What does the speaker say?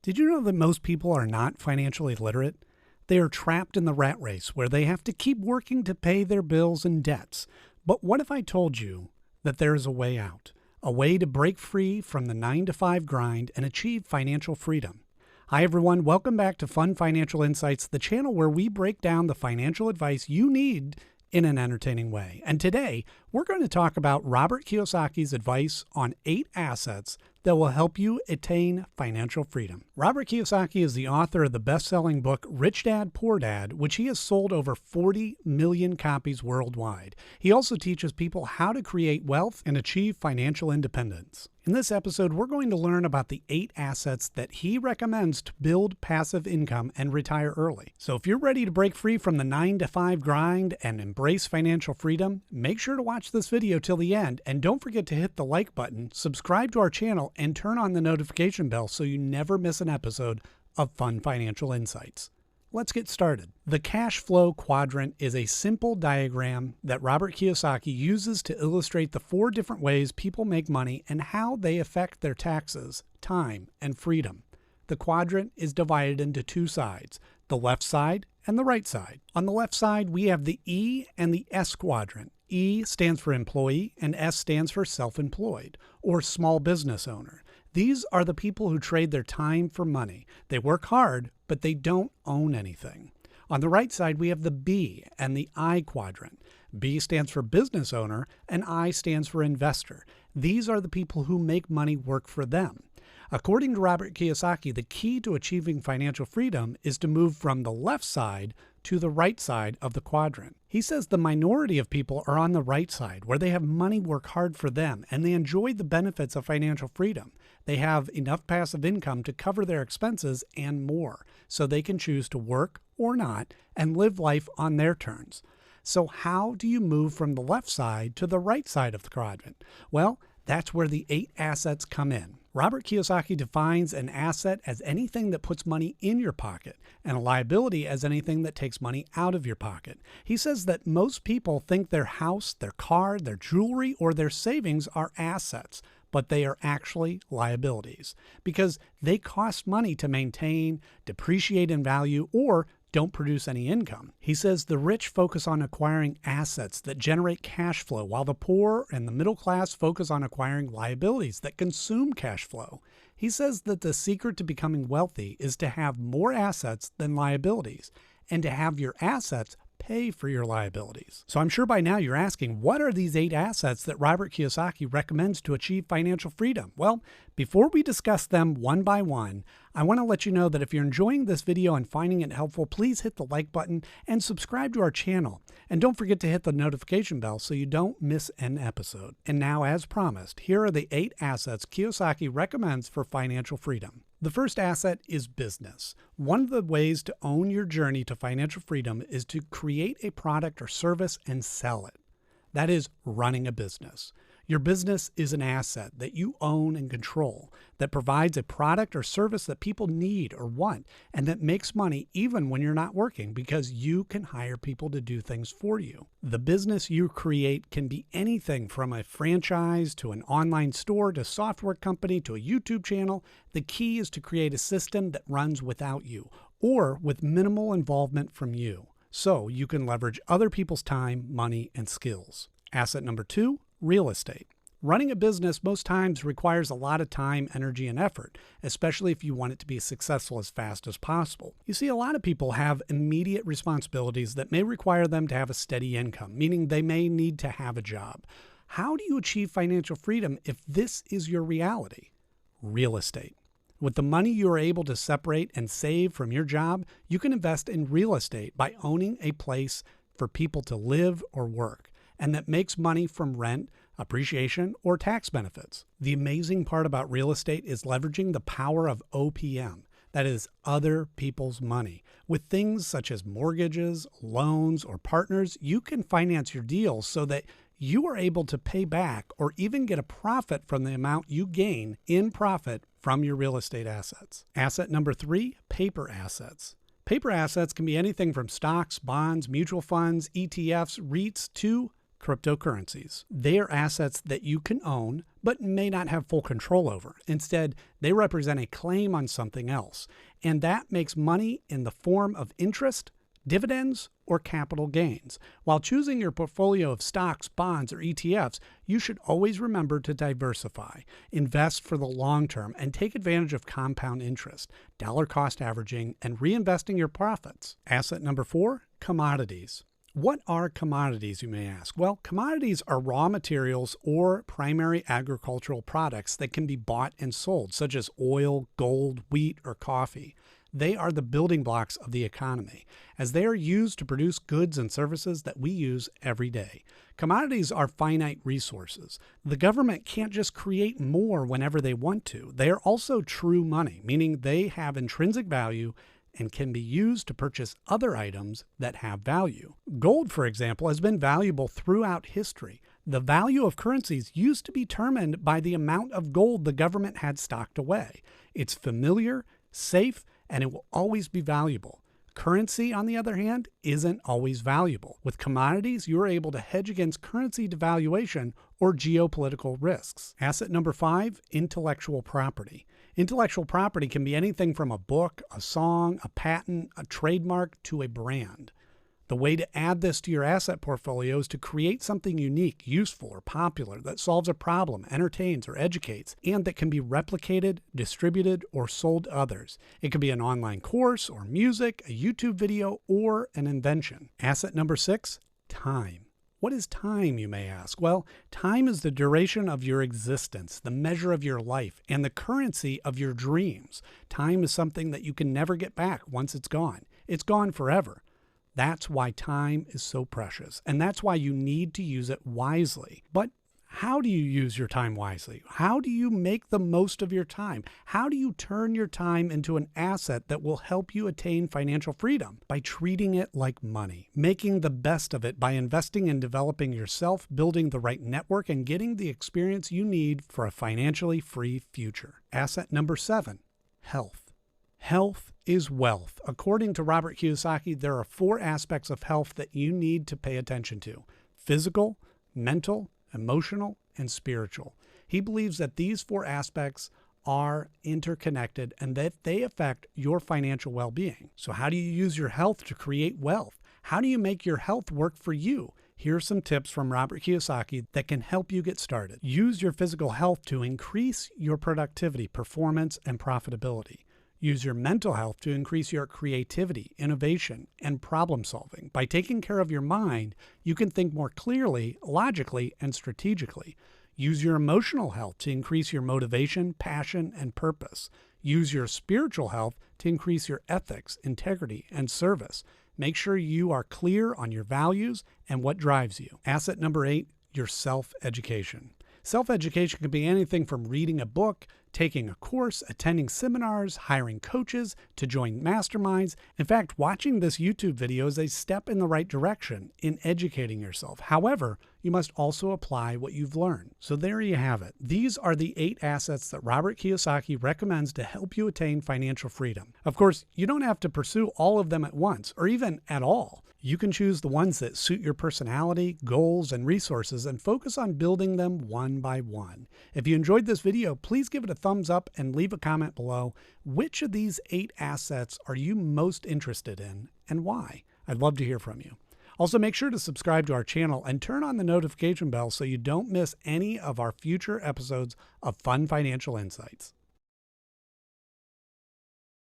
Did you know that most people are not financially literate? They are trapped in the rat race where they have to keep working to pay their bills and debts. But what if I told you that there is a way out, a way to break free from the 9-to-5 grind and achieve financial freedom? Hi everyone, welcome back to Fun Financial Insights, the channel where we break down the financial advice you need in an entertaining way. And today, we're going to talk about Robert Kiyosaki's advice on 8 assets that will help you attain financial freedom. Robert Kiyosaki is the author of the best-selling book Rich Dad, Poor Dad, which he has sold over 40 million copies worldwide. He also teaches people how to create wealth and achieve financial independence. In this episode, we're going to learn about the 8 assets that he recommends to build passive income and retire early. So if you're ready to break free from the 9-to-5 grind and embrace financial freedom, make sure to watch this video till the end, and don't forget to hit the like button, subscribe to our channel, and turn on the notification bell so you never miss an episode of Fun Financial Insights. Let's get started. The cash flow quadrant is a simple diagram that Robert Kiyosaki uses to illustrate the 4 different ways people make money and how they affect their taxes, time, and freedom. The quadrant is divided into 2 sides, the left side and the right side. On the left side, we have the E and the S quadrant. E stands for employee and S stands for self-employed or small business owner. These are the people who trade their time for money. They work hard, but they don't own anything. On the right side, we have the B and the I quadrant. B stands for business owner and I stands for investor. These are the people who make money work for them. According to Robert Kiyosaki, the key to achieving financial freedom is to move from the left side to the right side of the quadrant. He says the minority of people are on the right side, where they have money work hard for them and they enjoy the benefits of financial freedom. They have enough passive income to cover their expenses and more, so they can choose to work or not and live life on their terms. So how do you move from the left side to the right side of the quadrant? Well, that's where the 8 assets come in. Robert Kiyosaki defines an asset as anything that puts money in your pocket and a liability as anything that takes money out of your pocket. He says that most people think their house, their car, their jewelry, or their savings are assets, but they are actually liabilities because they cost money to maintain, depreciate in value, or don't produce any income. He says the rich focus on acquiring assets that generate cash flow, while the poor and the middle class focus on acquiring liabilities that consume cash flow. He says that the secret to becoming wealthy is to have more assets than liabilities, and to have your assets pay for your liabilities. So I'm sure by now you're asking, what are these 8 assets that Robert Kiyosaki recommends to achieve financial freedom? Well, before we discuss them one by one, I want to let you know that if you're enjoying this video and finding it helpful, please hit the like button and subscribe to our channel. And don't forget to hit the notification bell so you don't miss an episode. And now, as promised, here are the 8 assets Kiyosaki recommends for financial freedom. The first asset is business. One of the ways to own your journey to financial freedom is to create a product or service and sell it. That is running a business. Your business is an asset that you own and control, that provides a product or service that people need or want, and that makes money even when you're not working because you can hire people to do things for you. The business you create can be anything from a franchise to an online store to a software company to a YouTube channel. The key is to create a system that runs without you or with minimal involvement from you, so you can leverage other people's time, money, and skills. Asset number 2, real estate. Running a business most times requires a lot of time, energy, and effort, especially if you want it to be successful as fast as possible. You see, a lot of people have immediate responsibilities that may require them to have a steady income, meaning they may need to have a job. How do you achieve financial freedom if this is your reality? Real estate. With the money you are able to separate and save from your job, you can invest in real estate by owning a place for people to live or work, and that makes money from rent, appreciation, or tax benefits. The amazing part about real estate is leveraging the power of OPM, that is, other people's money. With things such as mortgages, loans, or partners, you can finance your deals so that you are able to pay back or even get a profit from the amount you gain in profit from your real estate assets. Asset number 3, paper assets. Paper assets can be anything from stocks, bonds, mutual funds, ETFs, REITs, to cryptocurrencies. They are assets that you can own, but may not have full control over. Instead, they represent a claim on something else, and that makes money in the form of interest, dividends, or capital gains. While choosing your portfolio of stocks, bonds, or ETFs, you should always remember to diversify, invest for the long term, and take advantage of compound interest, dollar cost averaging, and reinvesting your profits. Asset number 4, commodities. What are commodities, you may ask? Well, commodities are raw materials or primary agricultural products that can be bought and sold, such as oil, gold, wheat, or coffee. They are the building blocks of the economy, as they are used to produce goods and services that we use every day. Commodities are finite resources. The government can't just create more whenever they want to. They are also true money, meaning they have intrinsic value and can be used to purchase other items that have value. Gold, for example, has been valuable throughout history. The value of currencies used to be determined by the amount of gold the government had stocked away. It's familiar, safe, and it will always be valuable. Currency, on the other hand, isn't always valuable. With commodities, you are able to hedge against currency devaluation or geopolitical risks. Asset number 5, intellectual property. Intellectual property can be anything from a book, a song, a patent, a trademark, to a brand. The way to add this to your asset portfolio is to create something unique, useful, or popular that solves a problem, entertains, or educates, and that can be replicated, distributed, or sold to others. It could be an online course, or music, a YouTube video, or an invention. Asset number 6, time. What is time, you may ask? Well, time is the duration of your existence, the measure of your life, and the currency of your dreams. Time is something that you can never get back once it's gone. It's gone forever. That's why time is so precious, and that's why you need to use it wisely. But how do you use your time wisely? How do you make the most of your time? How do you turn your time into an asset that will help you attain financial freedom? By treating it like money, making the best of it by investing in developing yourself, building the right network, and getting the experience you need for a financially free future. Asset number 7, health. Health is wealth. According to Robert Kiyosaki, there are 4 aspects of health that you need to pay attention to: physical, mental, emotional, and spiritual. He believes that these 4 aspects are interconnected and that they affect your financial well-being. So how do you use your health to create wealth? How do you make your health work for you? Here are some tips from Robert Kiyosaki that can help you get started. Use your physical health to increase your productivity, performance, and profitability. Use your mental health to increase your creativity, innovation, and problem solving. By taking care of your mind, you can think more clearly, logically, and strategically. Use your emotional health to increase your motivation, passion, and purpose. Use your spiritual health to increase your ethics, integrity, and service. Make sure you are clear on your values and what drives you. Asset number 8, your self-education. Self-education can be anything from reading a book, taking a course, attending seminars, hiring coaches, to join masterminds. In fact, watching this YouTube video is a step in the right direction in educating yourself. However, you must also apply what you've learned. So there you have it. These are the 8 assets that Robert Kiyosaki recommends to help you attain financial freedom. Of course, you don't have to pursue all of them at once, or even at all. You can choose the ones that suit your personality, goals, and resources and focus on building them one by one. If you enjoyed this video, please give it a thumbs up and leave a comment below. Which of these 8 assets are you most interested in and why? I'd love to hear from you. Also, make sure to subscribe to our channel and turn on the notification bell so you don't miss any of our future episodes of Fun Financial Insights.